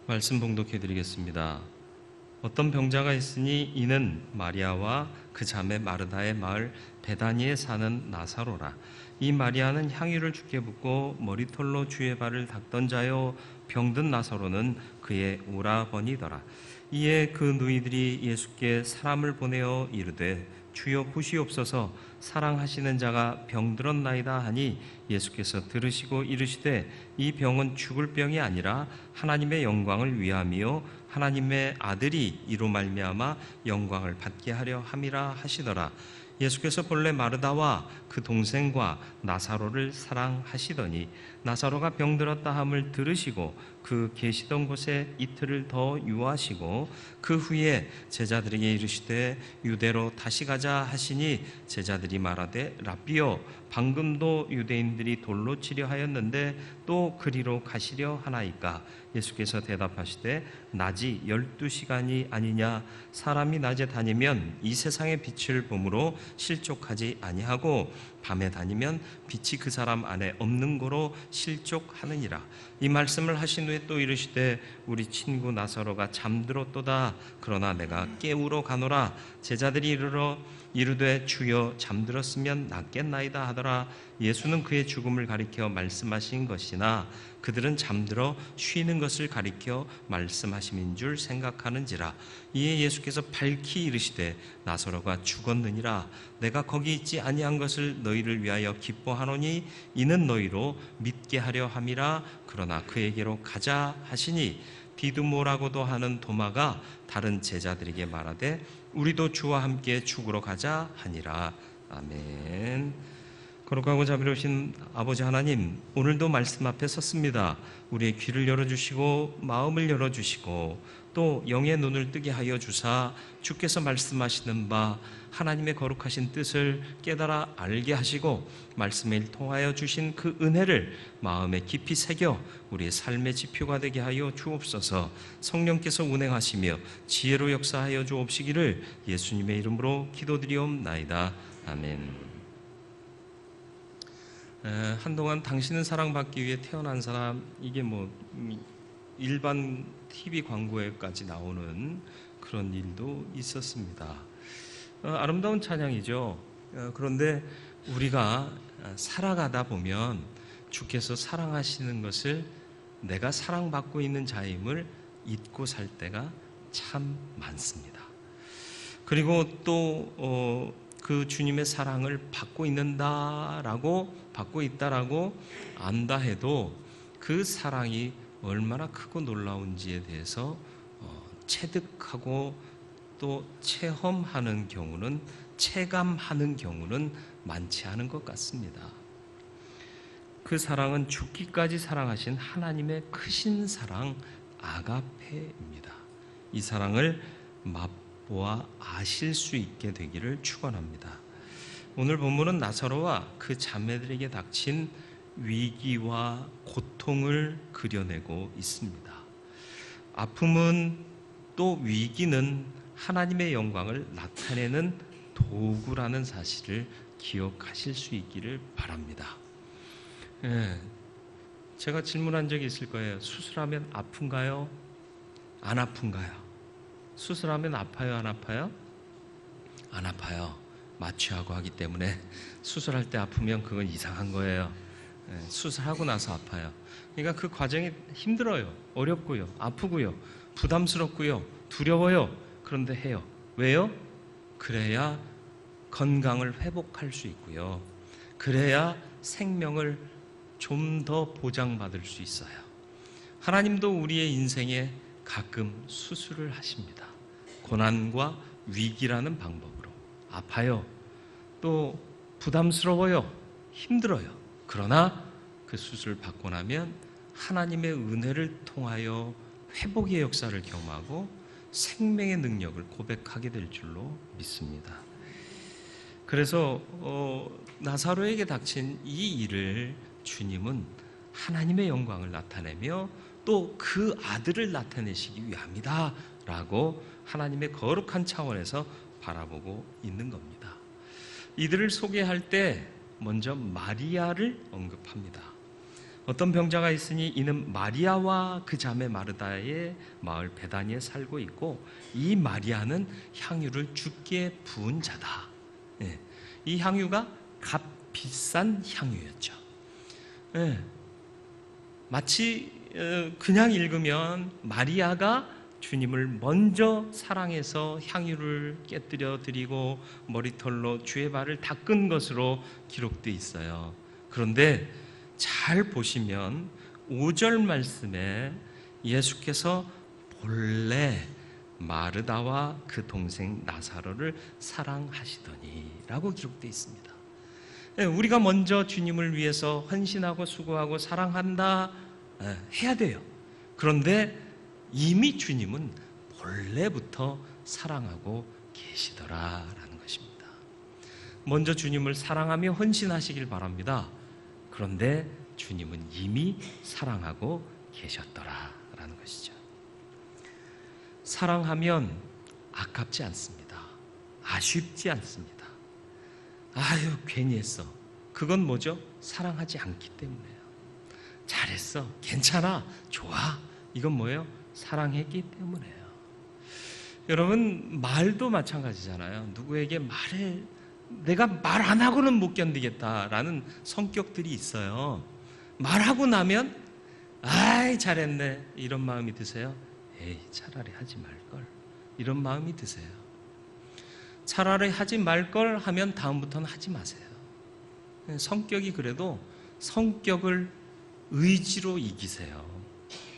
말씀 봉독해 드리겠습니다. 어떤 병자가 있으니 이는 마리아와 그 자매 마르다의 마을 베다니에 사는 나사로라. 이 마리아는 향유를 주께 붓고 머리털로 주의 발을 닦던 자요, 병든 나사로는 그의 오라버니더라. 이에 그 누이들이 예수께 사람을 보내어 이르되 주여 보시옵소서, 사랑하시는 자가 병들었나이다 하니 예수께서 들으시고 이르시되 이 병은 죽을 병이 아니라 하나님의 영광을 위함이요 하나님의 아들이 이로 말미암아 영광을 받게 하려 함이라 하시더라. 예수께서 본래 마르다와 그 동생과 나사로를 사랑하시더니 나사로가 병들었다 함을 들으시고 그 계시던 곳에 이틀을 더 유하시고 그 후에 제자들에게 이르시되 유대로 다시 가자 하시니 제자들이 말하되 랍비여, 방금도 유대인들이 돌로 치려 하였는데 또 그리로 가시려 하나이까? 예수께서 대답하시되 낮이 12시간이 아니냐? 사람이 낮에 다니면 이 세상의 빛을 보므로 실족하지 아니하고 밤에 다니면 빛이 그 사람 안에 없는 거로 실족하느니라. 이 말씀을 하신 후에 또 이르시되 우리 친구 나사로가 잠들었도다. 그러나 내가 깨우러 가노라. 제자들이 이르되 주여, 잠들었으면 낫겠나이다 하더라. 예수는 그의 죽음을 가리켜 말씀하신 것이나 그들은 잠들어 쉬는 것을 가리켜 말씀하심인 줄 생각하는지라. 이에 예수께서 밝히 이르시되 나사로가 죽었느니라. 내가 거기 있지 아니한 것을 너희를 위하여 기뻐하노니 이는 너희로 믿게 하려 함이라. 그러나 그에게로 가자 하시니 디두모라고도 하는 도마가 다른 제자들에게 말하되 우리도 주와 함께 죽으러 가자 하니라. 아멘. 거룩하고 자비로우신 아버지 하나님, 오늘도 말씀 앞에 섰습니다. 우리의 귀를 열어주시고 마음을 열어주시고 또 영의 눈을 뜨게 하여 주사 주께서 말씀하시는 바 하나님의 거룩하신 뜻을 깨달아 알게 하시고 말씀을 통하여 주신 그 은혜를 마음에 깊이 새겨 우리의 삶의 지표가 되게 하여 주옵소서. 성령께서 운행하시며 지혜로 역사하여 주옵시기를 예수님의 이름으로 기도드리옵나이다. 아멘. 한동안 당신은 사랑받기 위해 태어난 사람, 이게 일반 TV 광고에까지 나오는 그런 일도 있었습니다. 아름다운 찬양이죠. 그런데 우리가 살아가다 보면 주께서 사랑하시는 것을 내가 사랑받고 있는 자임을 잊고 살 때가 참 많습니다. 그리고 또 그 주님의 사랑을 받고 있다라고 안다 해도 그 사랑이 얼마나 크고 놀라운지에 대해서 체득하고 또 체감하는 경우는 많지 않은 것 같습니다. 그 사랑은 죽기까지 사랑하신 하나님의 크신 사랑 아가페입니다. 이 사랑을 맛보아 아실 수 있게 되기를 축원합니다. 오늘 본문은 나사로와 그 자매들에게 닥친 위기와 고통을 그려내고 있습니다. 아픔은 또 위기는 하나님의 영광을 나타내는 도구라는 사실을 기억하실 수 있기를 바랍니다. 제가 질문한 적이 있을 거예요. 수술하면 아픈가요? 안 아픈가요? 수술하면 아파요? 안 아파요? 안 아파요. 마취하고 하기 때문에 수술할 때 아프면 그건 이상한 거예요. 수술하고 나서 아파요. 그러니까 그 과정이 힘들어요. 어렵고요. 아프고요. 부담스럽고요. 두려워요. 그런데 해요. 왜요? 그래야 건강을 회복할 수 있고요. 그래야 생명을 좀 더 보장받을 수 있어요. 하나님도 우리의 인생에 가끔 수술을 하십니다. 고난과 위기라는 방법으로. 아파요. 또 부담스러워요. 힘들어요. 그러나 그 수술을 받고 나면 하나님의 은혜를 통하여 회복의 역사를 경험하고 생명의 능력을 고백하게 될 줄로 믿습니다. 그래서 나사로에게 닥친 이 일을 주님은 하나님의 영광을 나타내며 또 그 아들을 나타내시기 위함이다 라고 하나님의 거룩한 차원에서 바라보고 있는 겁니다. 이들을 소개할 때 먼저 마리아를 언급합니다. 어떤 병자가 있으니 이는 마리아와 그 자매 마르다의 마을 베다니에 살고 있고 이 마리아는 향유를 주께 부은 자다. 예, 이 향유가 값비싼 향유였죠. 예, 마치 그냥 읽으면 마리아가 주님을 먼저 사랑해서 향유를 깨뜨려 드리고 머리털로 주의 발을 닦은 것으로 기록되어 있어요. 그런데 잘 보시면 5절 말씀에 예수께서 본래 마르다와 그 동생 나사로를 사랑하시더니 라고 기록되어 있습니다. 우리가 먼저 주님을 위해서 헌신하고 수고하고 사랑한다 해야 돼요. 그런데 이미 주님은 본래부터 사랑하고 계시더라라는 것입니다. 먼저 주님을 사랑하며 헌신하시길 바랍니다. 그런데 주님은 이미 사랑하고 계셨더라라는 것이죠. 사랑하면 아깝지 않습니다. 아쉽지 않습니다. 아유, 괜히 했어. 그건 뭐죠? 사랑하지 않기 때문에요. 잘했어. 괜찮아. 좋아. 이건 뭐예요? 사랑했기 때문에요. 여러분, 말도 마찬가지잖아요. 누구에게 내가 말 안 하고는 못 견디겠다라는 성격들이 있어요. 말하고 나면 아이 잘했네 이런 마음이 드세요? 에이 차라리 하지 말걸 이런 마음이 드세요? 차라리 하지 말걸 하면 다음부터는 하지 마세요. 성격이 그래도 성격을 의지로 이기세요.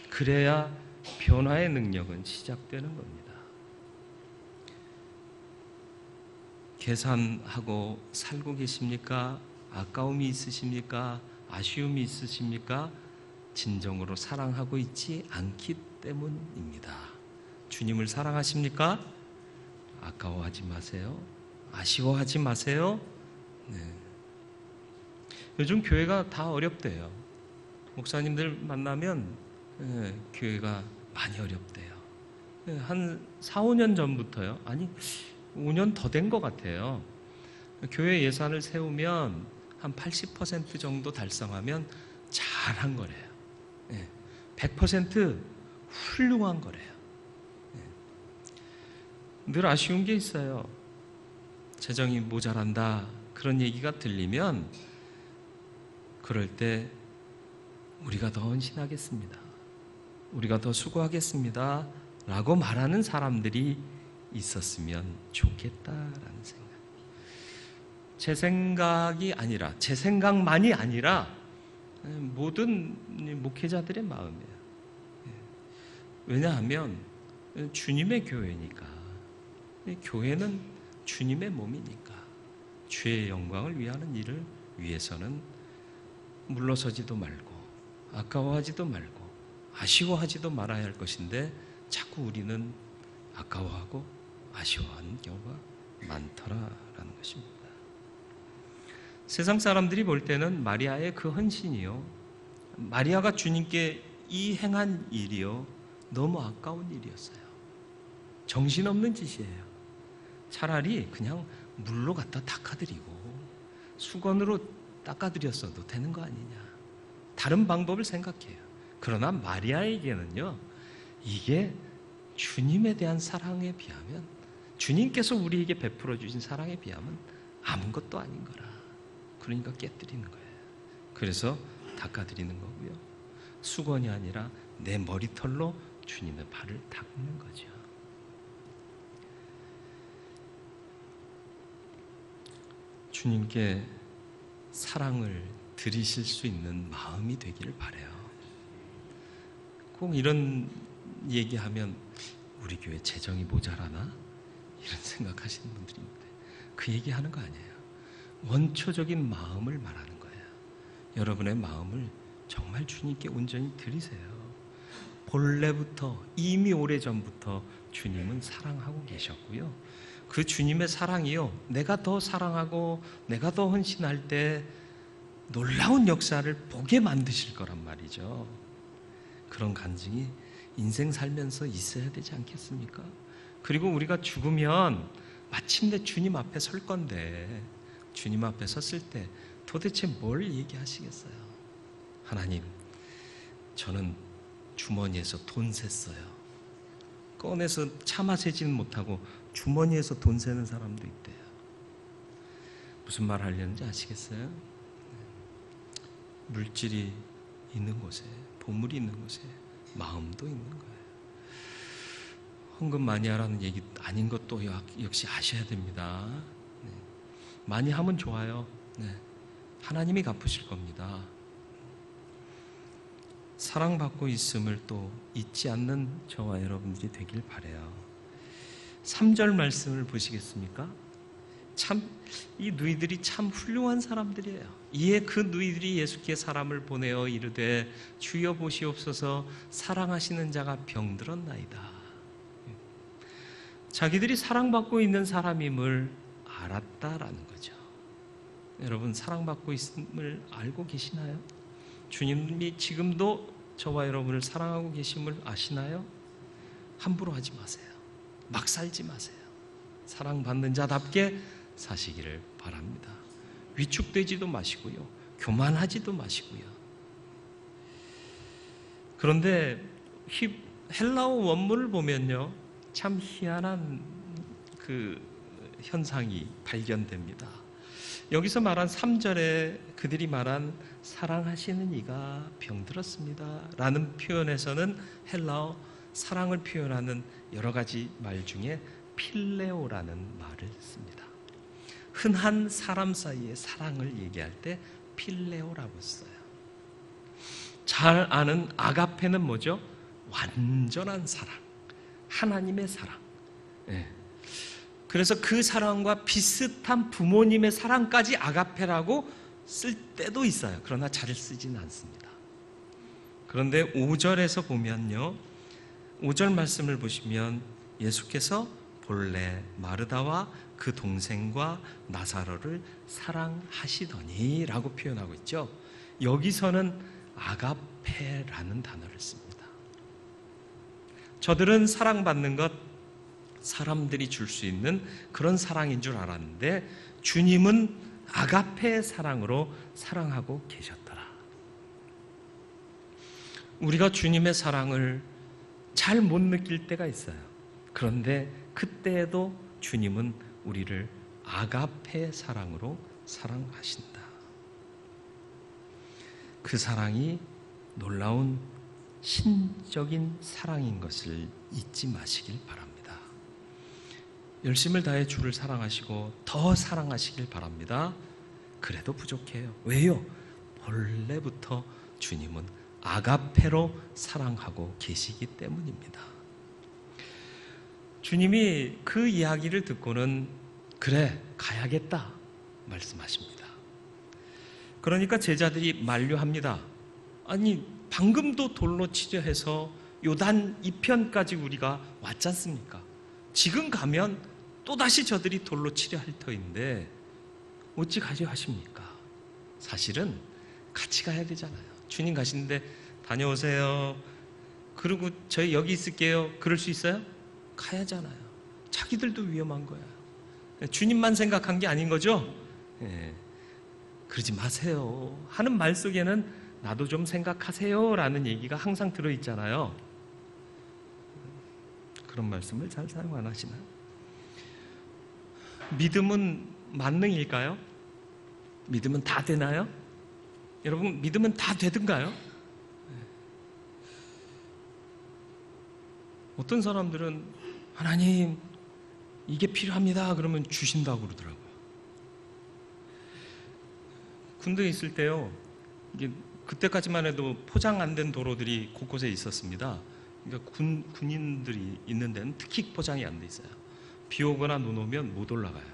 그래야 변화의 능력은 시작되는 겁니다. 계산하고 살고 계십니까? 아까움이 있으십니까? 아쉬움이 있으십니까? 진정으로 사랑하고 있지 않기 때문입니다. 주님을 사랑하십니까? 아까워하지 마세요. 아쉬워하지 마세요. 네. 요즘 교회가 다 어렵대요. 목사님들 만나면 교회가 많이 어렵대요. 한 4, 5년 전부터요. 아니 5년 더 된 것 같아요. 교회 예산을 세우면 한 80% 정도 달성하면 잘한 거래요. 100% 훌륭한 거래요. 늘 아쉬운 게 있어요. 재정이 모자란다 그런 얘기가 들리면 그럴 때 우리가 더 헌신하겠습니다. 우리가 더 수고하겠습니다 라고 말하는 사람들이 있었으면 좋겠다라는 생각. 제 생각이 아니라 제 생각만이 아니라 모든 목회자들의 마음이에요. 왜냐하면 주님의 교회니까. 교회는 주님의 몸이니까 주의 영광을 위하는 일을 위해서는 물러서지도 말고 아까워하지도 말고 아쉬워하지도 말아야 할 것인데 자꾸 우리는 아까워하고 아쉬워하는 경우가 많더라라는 것입니다. 세상 사람들이 볼 때는 마리아의 그 헌신이요, 마리아가 주님께 이 행한 일이요, 너무 아까운 일이었어요. 정신없는 짓이에요. 차라리 그냥 물로 갖다 닦아드리고 수건으로 닦아드렸어도 되는 거 아니냐. 다른 방법을 생각해요. 그러나 마리아에게는요, 이게 주님에 대한 사랑에 비하면, 주님께서 우리에게 베풀어 주신 사랑에 비하면 아무것도 아닌 거라. 그러니까 깨뜨리는 거예요. 그래서 닦아드리는 거고요. 수건이 아니라 내 머리털로 주님의 발을 닦는 거죠. 주님께 사랑을 드리실 수 있는 마음이 되기를 바라요. 꼭 이런 얘기하면 우리 교회 재정이 모자라나? 이런 생각하시는 분들이 있는데 그 얘기하는 거 아니에요. 원초적인 마음을 말하는 거예요. 여러분의 마음을 정말 주님께 온전히 드리세요. 본래부터 이미 오래전부터 주님은 사랑하고 계셨고요. 그 주님의 사랑이요, 내가 더 사랑하고 내가 더 헌신할 때 놀라운 역사를 보게 만드실 거란 말이죠. 그런 간증이 인생 살면서 있어야 되지 않겠습니까? 그리고 우리가 죽으면 마침내 주님 앞에 설 건데 주님 앞에 섰을 때 도대체 뭘 얘기하시겠어요? 하나님, 저는 주머니에서 돈 셌어요. 꺼내서 차 마시지는 못하고 주머니에서 돈 세는 사람도 있대요. 무슨 말 하려는지 아시겠어요? 물질이 있는 곳에, 보물이 있는 곳에 마음도 있는 거예요. 헌금 많이 하라는 얘기 아닌 것도 역시 아셔야 됩니다. 네. 많이 하면 좋아요. 네. 하나님이 갚으실 겁니다. 사랑받고 있음을 또 잊지 않는 저와 여러분들이 되길 바라요. 3절 말씀을 보시겠습니까? 참, 이 누이들이 참 훌륭한 사람들이에요. 이에 그 누이들이 예수께 사람을 보내어 이르되 주여 보시옵소서, 사랑하시는 자가 병들었나이다. 자기들이 사랑받고 있는 사람임을 알았다라는 거죠. 여러분, 사랑받고 있음을 알고 계시나요? 주님이 지금도 저와 여러분을 사랑하고 계심을 아시나요? 함부로 하지 마세요. 막 살지 마세요. 사랑받는 자답게 사시기를 바랍니다. 위축되지도 마시고요. 교만하지도 마시고요. 그런데 헬라어 원문을 보면요, 참 희한한 그 현상이 발견됩니다. 여기서 말한 3절에 그들이 말한 사랑하시는 이가 병들었습니다 라는 표현에서는 헬라어 사랑을 표현하는 여러 가지 말 중에 필레오라는 말을 씁니다. 흔한 사람 사이의 사랑을 얘기할 때 필레오라고 써요. 잘 아는 아가페는 뭐죠? 완전한 사랑, 하나님의 사랑. 네. 그래서 그 사랑과 비슷한 부모님의 사랑까지 아가페라고 쓸 때도 있어요. 그러나 잘 쓰지는 않습니다. 그런데 5절에서 보면요, 5절 말씀을 보시면 예수께서 본래 마르다와 그 동생과 나사로를 사랑하시더니 라고 표현하고 있죠. 여기서는 아가페라는 단어를 씁니다. 저들은 사랑받는 것, 사람들이 줄 수 있는 그런 사랑인 줄 알았는데 주님은 아가페의 사랑으로 사랑하고 계셨더라. 우리가 주님의 사랑을 잘 못 느낄 때가 있어요. 그런데 그때에도 주님은 우리를 아가페의 사랑으로 사랑하신다. 그 사랑이 놀라운 신적인 사랑인 것을 잊지 마시길 바랍니다. 열심을 다해 주를 사랑하시고 더 사랑하시길 바랍니다. 그래도 부족해요. 왜요? 본래부터 주님은 아가페로 사랑하고 계시기 때문입니다. 주님이 그 이야기를 듣고는 그래, 가야겠다 말씀하십니다. 그러니까 제자들이 만류합니다. 아니, 방금도 돌로 치려 해서 요단 이편까지 우리가 왔지 않습니까? 지금 가면 또다시 저들이 돌로 치려 할 터인데 어찌 가려 하십니까? 사실은 같이 가야 되잖아요. 주님 가시는데 다녀오세요. 그리고 저희 여기 있을게요. 그럴 수 있어요? 가야잖아요. 자기들도 위험한 거예요. 주님만 생각한 게 아닌 거죠? 예. 그러지 마세요 하는 말 속에는 나도 좀 생각하세요 라는 얘기가 항상 들어있잖아요. 그런 말씀을 잘 사용 안 하시나요? 믿음은 만능일까요? 믿음은 다 되나요? 여러분, 믿음은 다 되든가요? 어떤 사람들은 하나님 이게 필요합니다 그러면 주신다고 그러더라고요. 군대에 있을 때요, 이게 그때까지만 해도 포장 안 된 도로들이 곳곳에 있었습니다. 그러니까 군인들이 있는 데는 특히 포장이 안 돼 있어요. 비 오거나 눈 오면 못 올라가요.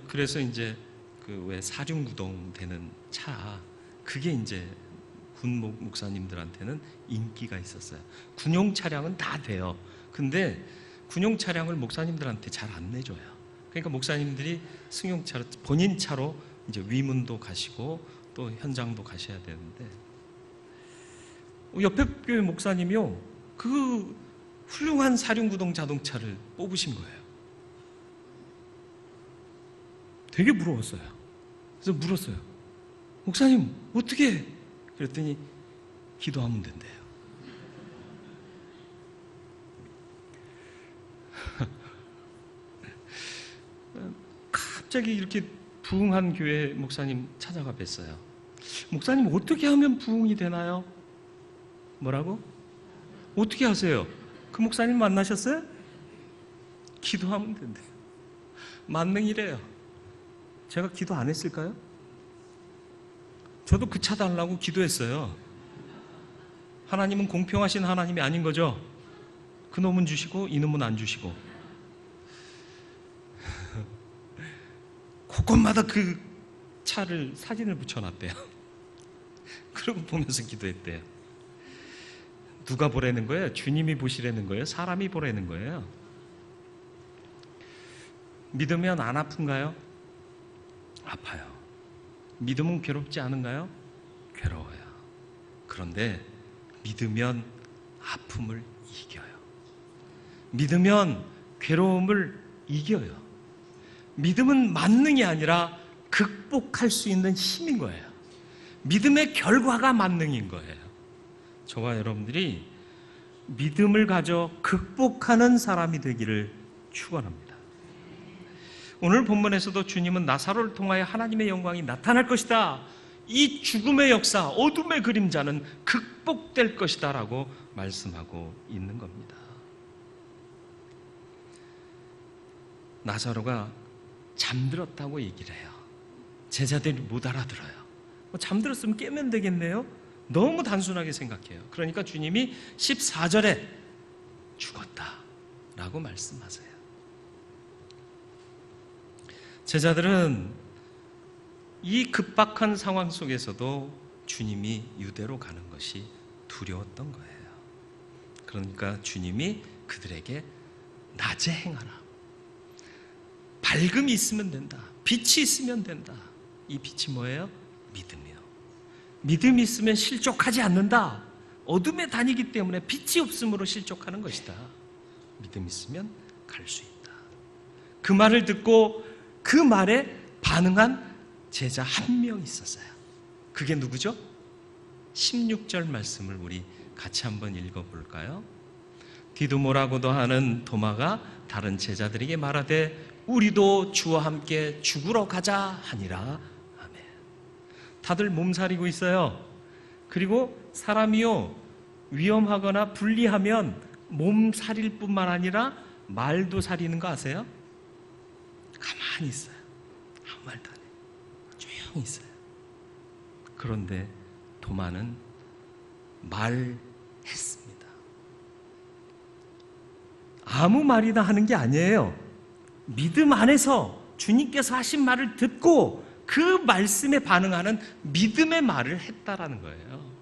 그래서 이제 그 왜 사륜구동 되는 차, 그게 이제 군 목사님들한테는 인기가 있었어요. 군용 차량은 다 돼요. 근데 군용 차량을 목사님들한테 잘 안 내줘요. 그러니까 목사님들이 승용차로, 본인 차로 이제 위문도 가시고 또 현장도 가셔야 되는데, 옆에 교회 목사님이요, 그 훌륭한 사륜구동 자동차를 뽑으신 거예요. 되게 부러웠어요. 그래서 물었어요. 목사님 어떻게? 그랬더니 기도하면 된대요. 갑자기 이렇게 부흥한 교회 목사님 찾아가 뵀어요. 목사님 어떻게 하면 부흥이 되나요? 뭐라고? 어떻게 하세요? 그 목사님 만나셨어요? 기도하면 된대요. 만능이래요. 제가 기도 안 했을까요? 저도 그 차 달라고 기도했어요. 하나님은 공평하신 하나님이 아닌 거죠. 그 놈은 주시고 이 놈은 안 주시고. 곳곳마다 그 차를 사진을 붙여놨대요. 그러고 보면서 기도했대요. 누가 보라는 거예요? 주님이 보시라는 거예요? 사람이 보라는 거예요? 믿으면 안 아픈가요? 아파요. 믿으면 괴롭지 않은가요? 괴로워요. 그런데 믿으면 아픔을 이겨요. 믿으면 괴로움을 이겨요. 믿음은 만능이 아니라 극복할 수 있는 힘인 거예요. 믿음의 결과가 만능인 거예요. 저와 여러분들이 믿음을 가져 극복하는 사람이 되기를 축원합니다. 오늘 본문에서도 주님은 나사로를 통하여 하나님의 영광이 나타날 것이다. 이 죽음의 역사, 어둠의 그림자는 극복될 것이다 라고 말씀하고 있는 겁니다. 나사로가 잠들었다고 얘기를 해요. 제자들이 못 알아들어요. 잠들었으면 깨면 되겠네요. 너무 단순하게 생각해요. 그러니까 주님이 14절에 죽었다 라고 말씀하세요. 제자들은 이 급박한 상황 속에서도 주님이 유대로 가는 것이 두려웠던 거예요. 그러니까 주님이 그들에게 낮에 행하라. 밝음이 있으면 된다. 빛이 있으면 된다. 이 빛이 뭐예요? 믿음이요. 믿음이 있으면 실족하지 않는다. 어둠에 다니기 때문에 빛이 없음으로 실족하는 것이다. 믿음이 있으면 갈 수 있다. 그 말을 듣고 그 말에 반응한 제자 한 명 있었어요. 그게 누구죠? 16절 말씀을 우리 같이 한번 읽어볼까요? 디두모라고도 하는 도마가 다른 제자들에게 말하되 우리도 주와 함께 죽으러 가자 하니라. 아멘. 다들 몸살이고 있어요. 그리고 사람이요 위험하거나 불리하면 몸살일 뿐만 아니라 말도 살이는 거 아세요? 가만히 있어요. 아무 말도 안 해요. 조용히 있어요. 그런데 도마는 말했습니다. 아무 말이나 하는 게 아니에요. 믿음 안에서 주님께서 하신 말을 듣고 그 말씀에 반응하는 믿음의 말을 했다라는 거예요.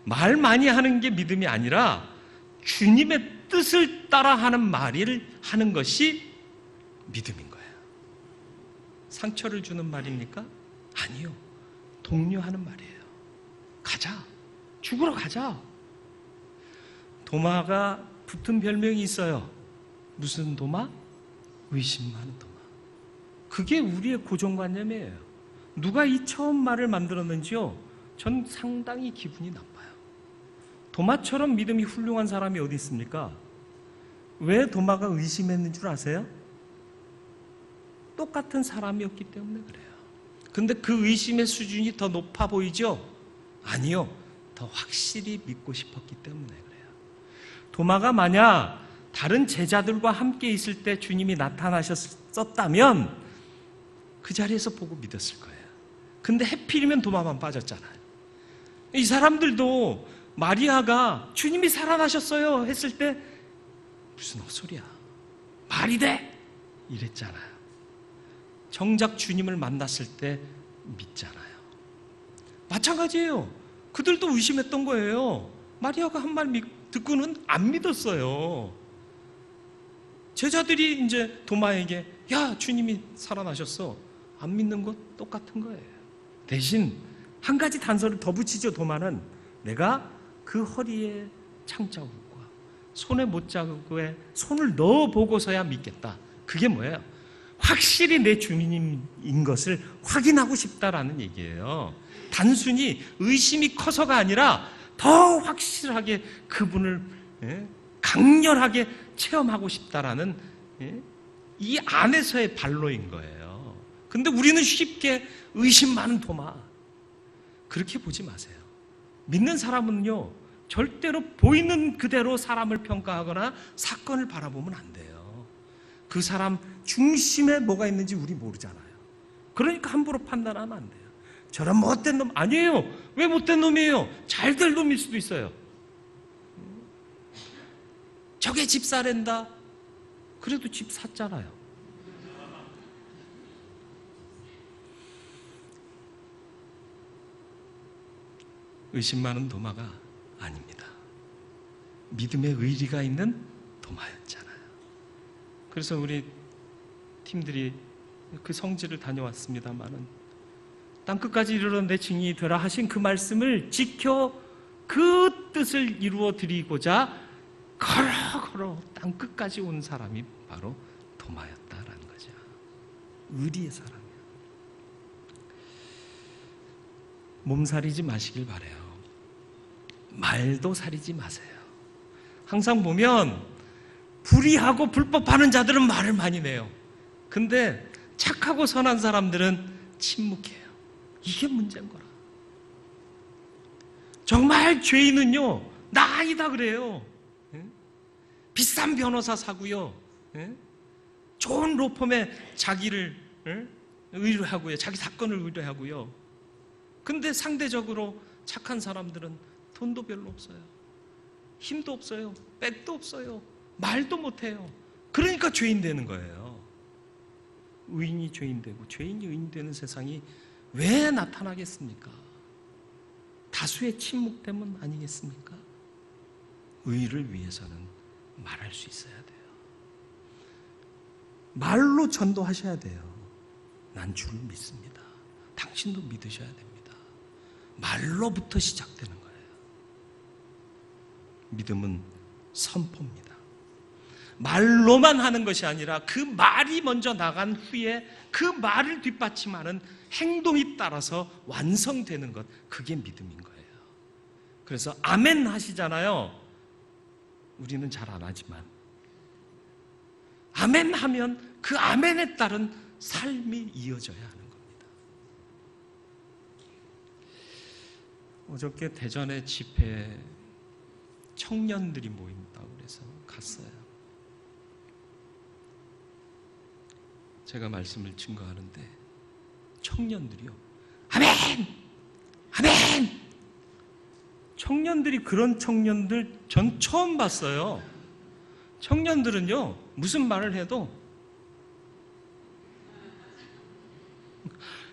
말 많이 하는 게 믿음이 아니라 주님의 뜻을 따라 하는 말을 하는 것이 믿음인 거예요. 상처를 주는 말입니까? 아니요. 독려하는 말이에요. 가자. 죽으러 가자. 도마가 붙은 별명이 있어요. 무슨 도마? 의심 많은 도마. 그게 우리의 고정관념이에요. 누가 이 처음 말을 만들었는지요? 전 상당히 기분이 나빠요. 도마처럼 믿음이 훌륭한 사람이 어디 있습니까? 왜 도마가 의심했는 줄 아세요? 똑같은 사람이었기 때문에 그래요. 근데 그 의심의 수준이 더 높아 보이죠? 아니요. 더 확실히 믿고 싶었기 때문에 그래요. 도마가 만약 다른 제자들과 함께 있을 때 주님이 나타나셨었다면 그 자리에서 보고 믿었을 거예요. 근데 해필이면 도마만 빠졌잖아요. 이 사람들도 마리아가 주님이 살아나셨어요 했을 때 무슨 헛소리야. 말이 돼! 이랬잖아요. 정작 주님을 만났을 때 믿잖아요. 마찬가지예요. 그들도 의심했던 거예요. 마리아가 한 말 듣고는 안 믿었어요. 제자들이 이제 도마에게 야 주님이 살아나셨어. 안 믿는 것 똑같은 거예요. 대신 한 가지 단서를 더 붙이죠. 도마는 내가 그 허리에 창자국과 손에 못자국에 손을 넣어보고서야 믿겠다. 그게 뭐예요? 확실히 내 주님인 것을 확인하고 싶다라는 얘기예요. 단순히 의심이 커서가 아니라 더 확실하게 그분을 강렬하게 체험하고 싶다라는 이 안에서의 발로인 거예요. 근데 우리는 쉽게 의심 많은 도마, 그렇게 보지 마세요. 믿는 사람은요, 절대로 보이는 그대로 사람을 평가하거나 사건을 바라보면 안 돼요. 그 사람 중심에 뭐가 있는지 우리 모르잖아요. 그러니까 함부로 판단하면 안 돼요. 저런 못된 놈 아니에요. 왜 못된 놈이에요? 잘될 놈일 수도 있어요. 저게 집 사랜다. 그래도 집 샀잖아요. 의심 많은 도마가 아닙니다. 믿음의 의리가 있는 도마였잖아요. 그래서 우리 팀들이 그 성지를 다녀왔습니다마는 땅끝까지 이르러 내 증인이 되라 하신 그 말씀을 지켜 그 뜻을 이루어 드리고자 걸어 땅끝까지 온 사람이 바로 도마였다라는 거죠. 의리의 사람이야. 몸살이지 마시길 바래요. 말도 살이지 마세요. 항상 보면 불의하고 불법하는 자들은 말을 많이 내요. 근데 착하고 선한 사람들은 침묵해요. 이게 문제인 거라. 정말 죄인은요, 나 아니다 그래요. 비싼 변호사 사고요, 좋은 로펌에 자기를 의뢰하고요, 자기 사건을 의뢰하고요. 근데 상대적으로 착한 사람들은 돈도 별로 없어요, 힘도 없어요, 백도 없어요, 말도 못해요. 그러니까 죄인 되는 거예요. 의인이 죄인 되고 죄인이 의인 되는 세상이 왜 나타나겠습니까? 다수의 침묵 때문 아니겠습니까? 의를 위해서는 말할 수 있어야 돼요. 말로 전도하셔야 돼요. 난 주를 믿습니다. 당신도 믿으셔야 됩니다. 말로부터 시작되는 거예요. 믿음은 선포입니다. 말로만 하는 것이 아니라 그 말이 먼저 나간 후에 그 말을 뒷받침하는 행동이 따라서 완성되는 것, 그게 믿음인 거예요. 그래서 아멘 하시잖아요. 우리는 잘 안 하지만 아멘 하면 그 아멘에 따른 삶이 이어져야 하는 겁니다. 어저께 대전의 집회에 청년들이 모인다고 그래서 갔어요. 제가 말씀을 증거하는데 청년들이요, 아멘! 아멘! 청년들이, 그런 청년들 전 처음 봤어요. 청년들은요, 무슨 말을 해도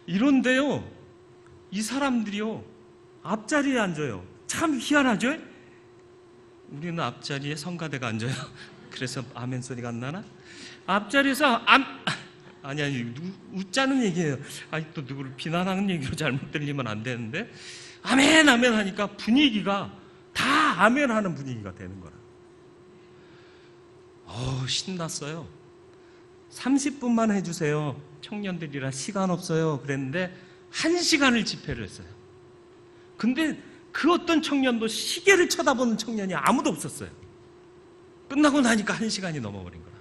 이런데요, 이 사람들이요, 앞자리에 앉아요. 참 희한하죠? 우리는 앞자리에 성가대가 앉아요. 그래서 아멘 소리가 안 나나? 앞자리에서 아니 웃자는 얘기예요. 아니, 또 누구를 비난하는 얘기로 잘못 들리면 안 되는데, 아멘 아멘 하니까 분위기가 다 아멘 하는 분위기가 되는 거라. 신났어요. 30분만 해주세요. 청년들이라 시간 없어요. 그랬는데 1시간을 집회를 했어요. 근데 그 어떤 청년도 시계를 쳐다보는 청년이 아무도 없었어요. 끝나고 나니까 1시간이 넘어버린 거라.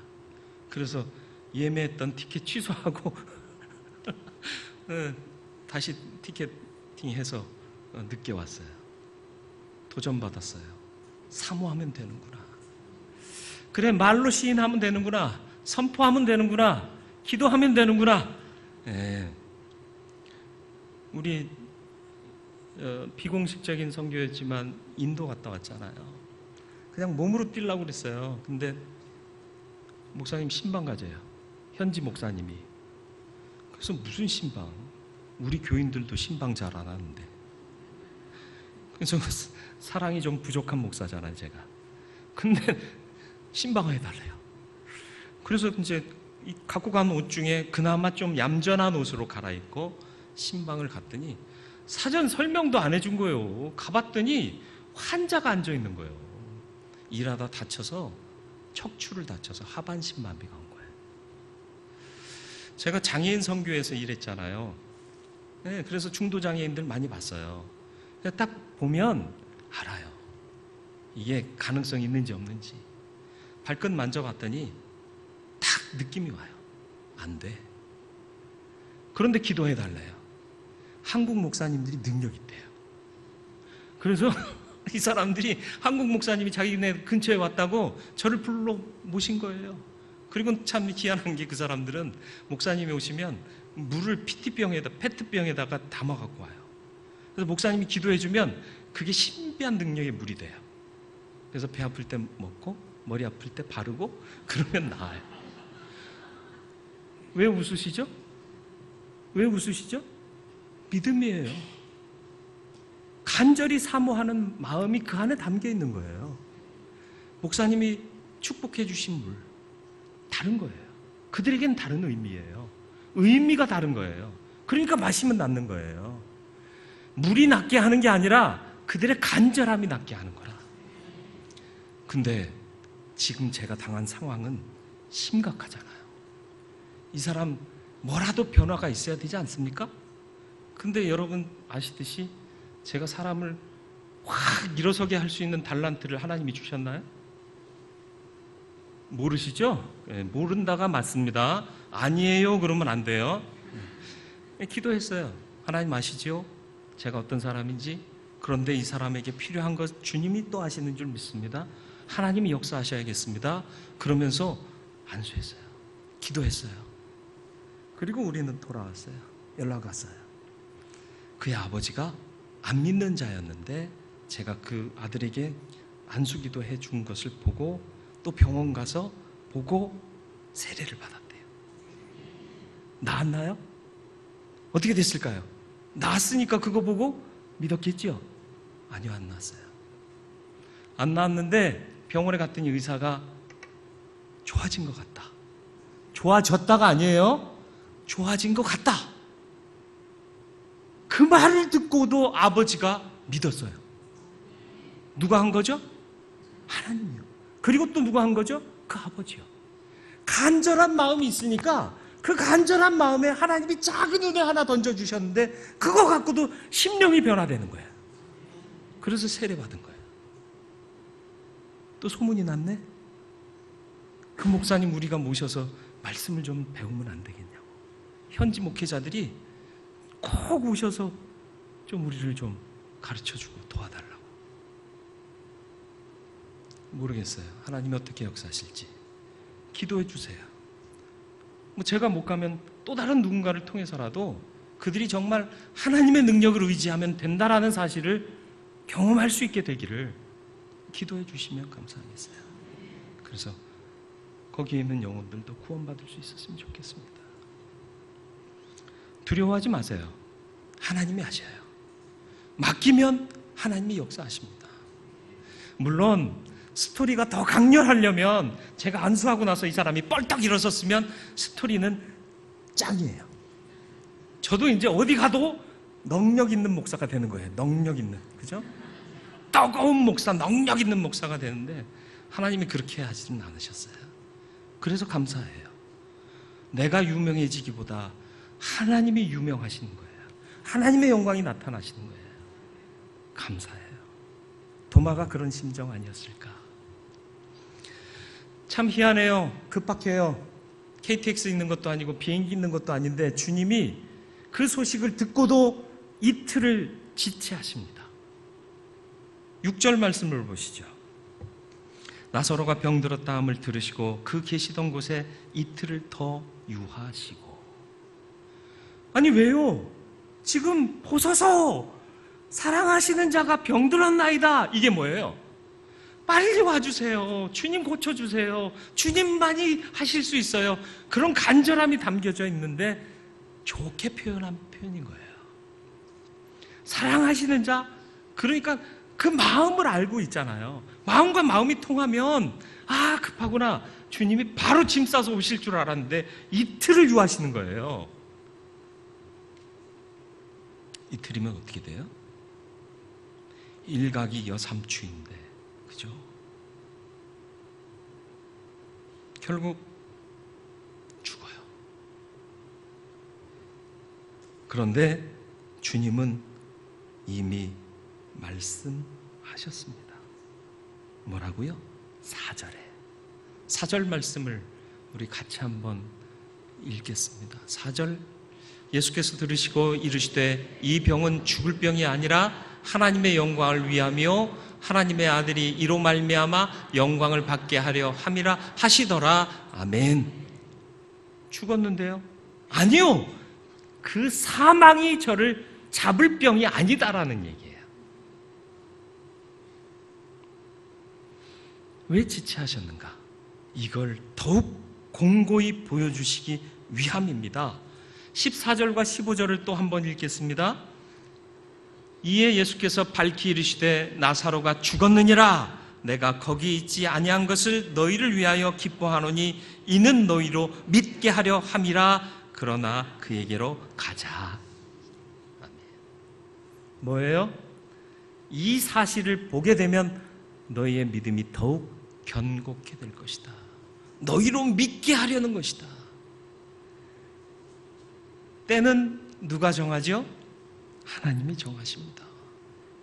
그래서 예매했던 티켓 취소하고 다시 티켓팅해서 늦게 왔어요. 도전받았어요. 사모하면 되는구나. 그래, 말로 시인하면 되는구나. 선포하면 되는구나. 기도하면 되는구나. 우리 비공식적인 선교였지만 인도 갔다 왔잖아요. 그냥 몸으로 뛰려고 그랬어요. 근데 목사님 신방 가져요. 현지 목사님이. 그래서 무슨 신방? 우리 교인들도 신방 잘 안 하는데. 그래서 사랑이 좀 부족한 목사잖아요, 제가. 근데 신방을 해달래요. 그래서 이제 갖고 간 옷 중에 그나마 좀 얌전한 옷으로 갈아입고 신방을 갔더니 사전 설명도 안 해준 거예요. 가봤더니 환자가 앉아 있는 거예요. 일하다 다쳐서 척추를 다쳐서 하반신마비가 온 거예요. 제가 장애인 선교에서 일했잖아요. 그래서 중도 장애인들 많이 봤어요. 딱 보면 알아요. 이게 가능성이 있는지 없는지. 발끝 만져봤더니 딱 느낌이 와요. 안 돼. 그런데 기도해달래요. 한국 목사님들이 능력 있대요. 그래서 이 사람들이 한국 목사님이 자기네 근처에 왔다고 저를 불러 모신 거예요. 그리고 참 희한한 게 그 사람들은 목사님이 오시면 물을 PT병에다 페트병에다가 담아 갖고 와요. 그래서 목사님이 기도해주면 그게 신비한 능력의 물이 돼요. 그래서 배 아플 때 먹고 머리 아플 때 바르고 그러면 나아요. 왜 웃으시죠? 왜 웃으시죠? 믿음이에요. 간절히 사모하는 마음이 그 안에 담겨 있는 거예요. 목사님이 축복해 주신 물 다른 거예요. 그들에겐 다른 의미예요. 의미가 다른 거예요. 그러니까 마시면 낫는 거예요. 물이 낫게 하는 게 아니라 그들의 간절함이 낫게 하는 거라. 근데 지금 제가 당한 상황은 심각하잖아요. 이 사람 뭐라도 변화가 있어야 되지 않습니까? 근데 여러분 아시듯이 제가 사람을 확 일어서게 할 수 있는 달란트를 하나님이 주셨나요? 모르시죠? 네, 모른다가 맞습니다. 아니에요 그러면 안 돼요. 기도했어요. 하나님 아시죠? 제가 어떤 사람인지. 그런데 이 사람에게 필요한 것 주님이 또 아시는 줄 믿습니다. 하나님이 역사하셔야겠습니다. 그러면서 안수했어요. 기도했어요. 그리고 우리는 돌아왔어요. 연락 왔어요. 그의 아버지가 안 믿는 자였는데 제가 그 아들에게 안수기도 해준 것을 보고 또 병원 가서 보고 세례를 받았대요. 나았나요? 어떻게 됐을까요? 나았으니까 그거 보고 믿었겠죠? 아니요, 안 나았어요. 안 나았는데 병원에 갔더니 의사가 좋아진 것 같다. 좋아졌다가 아니에요. 좋아진 것 같다. 그 말을 듣고도 아버지가 믿었어요. 누가 한 거죠? 하나님이요. 그리고 또 누가 한 거죠? 그 아버지요. 간절한 마음이 있으니까 그 간절한 마음에 하나님이 작은 은혜 하나 던져주셨는데 그거 갖고도 심령이 변화되는 거예요. 그래서 세례받은 거예요. 또 소문이 났네? 그 목사님 우리가 모셔서 말씀을 좀 배우면 안 되겠냐고. 현지 목회자들이 꼭 오셔서 좀 우리를 좀 가르쳐주고 도와달라고. 모르겠어요. 하나님이 어떻게 역사하실지. 기도해 주세요. 뭐 제가 못 가면 또 다른 누군가를 통해서라도 그들이 정말 하나님의 능력을 의지하면 된다라는 사실을 경험할 수 있게 되기를 기도해 주시면 감사하겠어요. 그래서 거기에 있는 영혼들도 구원받을 수 있었으면 좋겠습니다. 두려워하지 마세요. 하나님이 하셔요. 맡기면 하나님이 역사하십니다. 물론 스토리가 더 강렬하려면 제가 안수하고 나서 이 사람이 뻘떡 일어섰으면 스토리는 짱이에요. 저도 이제 어디 가도 능력 있는 목사가 되는 거예요. 능력 있는, 그죠? 뜨거운 목사, 능력 있는 목사가 되는데 하나님이 그렇게 하지는 않으셨어요. 그래서 감사해요. 내가 유명해지기보다 하나님이 유명하시는 거예요. 하나님의 영광이 나타나시는 거예요. 감사해요. 도마가 그런 심정 아니었을까? 참 희한해요. 급박해요. KTX 있는 것도 아니고 비행기 있는 것도 아닌데 주님이 그 소식을 듣고도 이틀을 지체하십니다. 6절 말씀을 보시죠. 나사로가 병들었다 함을 들으시고 그 계시던 곳에 이틀을 더 유하시고. 아니 왜요? 지금 보소서 사랑하시는 자가 병들었나이다. 이게 뭐예요? 빨리 와주세요. 주님 고쳐주세요. 주님만이 하실 수 있어요. 그런 간절함이 담겨져 있는데 좋게 표현한 표현인 거예요. 사랑하시는 자, 그러니까 그 마음을 알고 있잖아요. 마음과 마음이 통하면 아 급하구나. 주님이 바로 짐 싸서 오실 줄 알았는데 이틀을 유하시는 거예요. 이틀이면 어떻게 돼요? 일각이 여삼추인데, 그죠? 결국 죽어요. 그런데 주님은 이미 말씀하셨어요. 하셨습니다. 뭐라고요? 4절에. 4절 말씀을 우리 같이 한번 읽겠습니다. 4절, 예수께서 들으시고 이르시되 이 병은 죽을 병이 아니라 하나님의 영광을 위하며 하나님의 아들이 이로 말미암아 영광을 받게 하려 함이라 하시더라. 아멘. 죽었는데요? 아니요. 그 사망이 저를 잡을 병이 아니다라는 얘기예요. 왜 지체하셨는가? 이걸 더욱 공고히 보여주시기 위함입니다. 14절과 15절을 또 한번 읽겠습니다. 이에 예수께서 밝히 이르시되 나사로가 죽었느니라. 내가 거기 있지 아니한 것을 너희를 위하여 기뻐하노니 이는 너희로 믿게 하려 함이라. 그러나 그에게로 가자. 뭐예요? 이 사실을 보게 되면 너희의 믿음이 더욱 견고케 될 것이다. 너희로 믿게 하려는 것이다. 때는 누가 정하죠? 하나님이 정하십니다.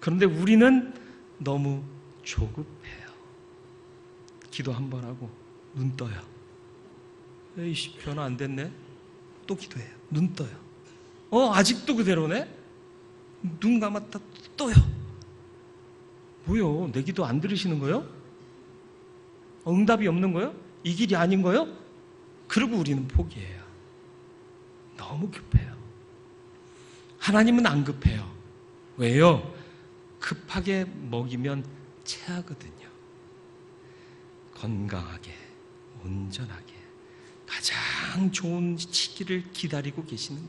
그런데 우리는 너무 조급해요. 기도 한 번 하고 눈 떠요. 에이씨, 변화 안 됐네. 또 기도해요. 눈 떠요. 아직도 그대로네. 눈 감았다 떠요. 뭐요? 내 기도 안 들으시는 거요? 응답이 없는 거요? 이 길이 아닌 거요? 그리고 우리는 포기해요. 너무 급해요. 하나님은 안 급해요. 왜요? 급하게 먹이면 체하거든요. 건강하게, 온전하게 가장 좋은 시기를 기다리고 계시는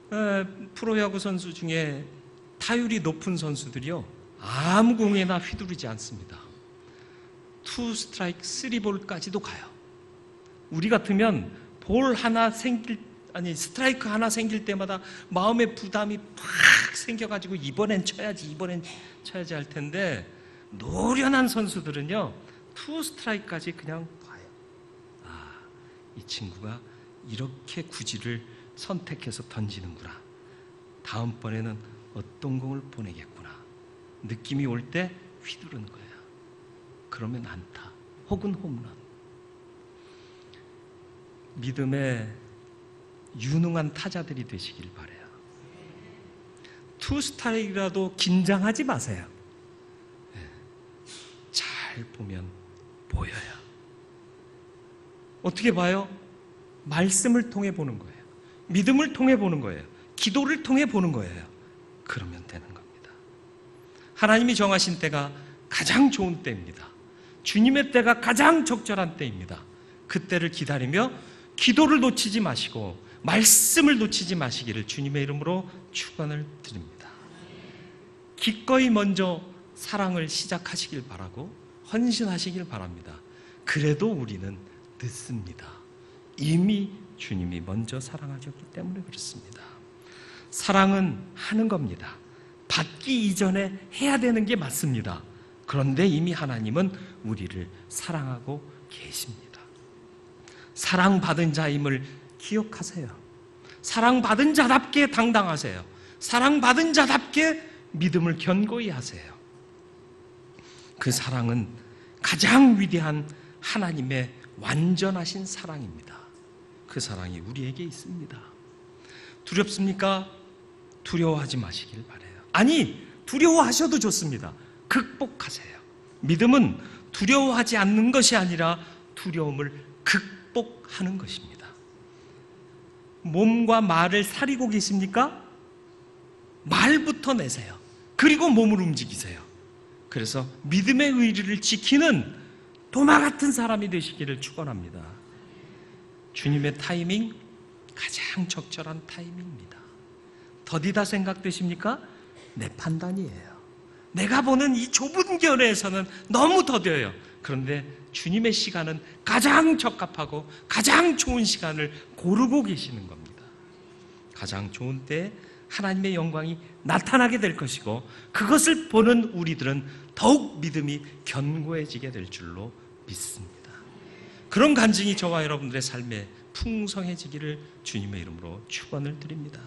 거예요. 프로야구 선수 중에 타율이 높은 선수들이요, 아무 공에나 휘두르지 않습니다. 2 스트라이크 3볼까지도 가요. 우리 같으면 스트라이크 하나 생길 때마다 마음의 부담이 팍 생겨가지고 이번엔 쳐야지 할 텐데, 노련한 선수들은요 2 스트라이크까지 그냥 봐요. 이 친구가 이렇게 구질을 선택해서 던지는구나. 다음번에는 어떤 공을 보내겠구나. 느낌이 올 때 휘두르는 거예요. 그러면 안타 혹은 홈런. 믿음의 유능한 타자들이 되시길 바라요. 2 스트라이크라도 긴장하지 마세요. 잘 보면 보여요. 어떻게 봐요? 말씀을 통해 보는 거예요. 믿음을 통해 보는 거예요. 기도를 통해 보는 거예요. 그러면 되는 겁니다. 하나님이 정하신 때가 가장 좋은 때입니다. 주님의 때가 가장 적절한 때입니다. 그 때를 기다리며 기도를 놓치지 마시고 말씀을 놓치지 마시기를 주님의 이름으로 축원을 드립니다. 기꺼이 먼저 사랑을 시작하시길 바라고 헌신하시길 바랍니다. 그래도 우리는 늦습니다. 이미 주님이 먼저 사랑하셨기 때문에 그렇습니다. 사랑은 하는 겁니다. 받기 이전에 해야 되는 게 맞습니다. 그런데 이미 하나님은 우리를 사랑하고 계십니다. 사랑받은 자임을 기억하세요. 사랑받은 자답게 당당하세요. 사랑받은 자답게 믿음을 견고히 하세요. 그 사랑은 가장 위대한 하나님의 완전하신 사랑입니다. 그 사랑이 우리에게 있습니다. 두렵습니까? 두려워하지 마시길 바라요. 아니, 두려워하셔도 좋습니다. 극복하세요. 믿음은 두려워하지 않는 것이 아니라 두려움을 극복하는 것입니다. 몸과 말을 사리고 계십니까? 말부터 내세요. 그리고 몸을 움직이세요. 그래서 믿음의 의리를 지키는 도마 같은 사람이 되시기를 축원합니다. 주님의 타이밍, 가장 적절한 타이밍입니다. 더디다 생각되십니까? 내 판단이에요. 내가 보는 이 좁은 결에서는 너무 더뎌요. 그런데 주님의 시간은 가장 적합하고 가장 좋은 시간을 고르고 계시는 겁니다. 가장 좋은 때에 하나님의 영광이 나타나게 될 것이고, 그것을 보는 우리들은 더욱 믿음이 견고해지게 될 줄로 믿습니다. 그런 간증이 저와 여러분들의 삶에 풍성해지기를 주님의 이름으로 축원을 드립니다.